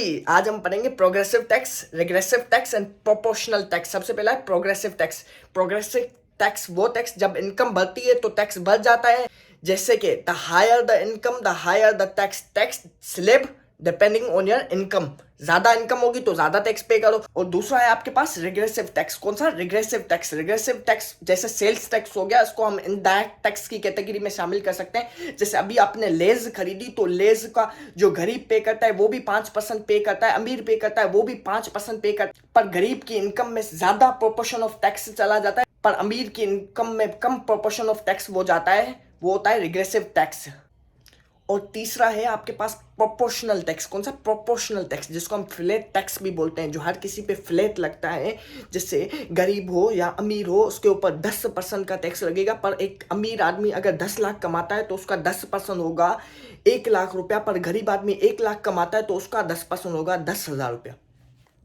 आज हम पढ़ेंगे progressive tax, regressive tax and proportional tax. सबसे पहला है प्रोग्रेसिव टैक्स। प्रोग्रेसिव टैक्स वो टैक्स जब इनकम बढ़ती है तो टैक्स बढ़ जाता है। जैसे कि the higher the income the higher the tax, tax slab depending on your income. ज्यादा इनकम होगी तो ज्यादा टैक्स पे करो। और दूसरा है आपके पास रिग्रेसिव टैक्स। कौन सा? Regressive tax. रिग्रेसिव टैक्स जैसे सेल्स टैक्स हो गया, इसको हम इनडायरेक्ट टैक्स की कैटेगरी में शामिल कर सकते हैं। जैसे अभी आपने लेज खरीदी तो लेज का जो गरीब पे करता है वो भी 5% पे करता है, अमीर पे करता है वो भी 5% पे करता है। पर गरीब की इनकम में ज्यादा प्रोपोर्शन ऑफ टैक्स चला जाता है, पर अमीर की इनकम में कम प्रोपोर्शन ऑफ टैक्स वो जाता है, वो होता है रिग्रेसिव टैक्स। और तीसरा है आपके पास प्रोपोर्शनल टैक्स। कौन सा? प्रोपोर्शनल टैक्स, जिसको हम फ्लैट टैक्स भी बोलते हैं, जो हर किसी पे फ्लैट लगता है। जैसे गरीब हो या अमीर हो उसके ऊपर 10% का टैक्स लगेगा। पर एक अमीर आदमी अगर 10 लाख कमाता है तो उसका 10% होगा 1 लाख रुपया। पर गरीब आदमी 1 लाख कमाता है तो उसका 10% होगा 10,000 रुपया।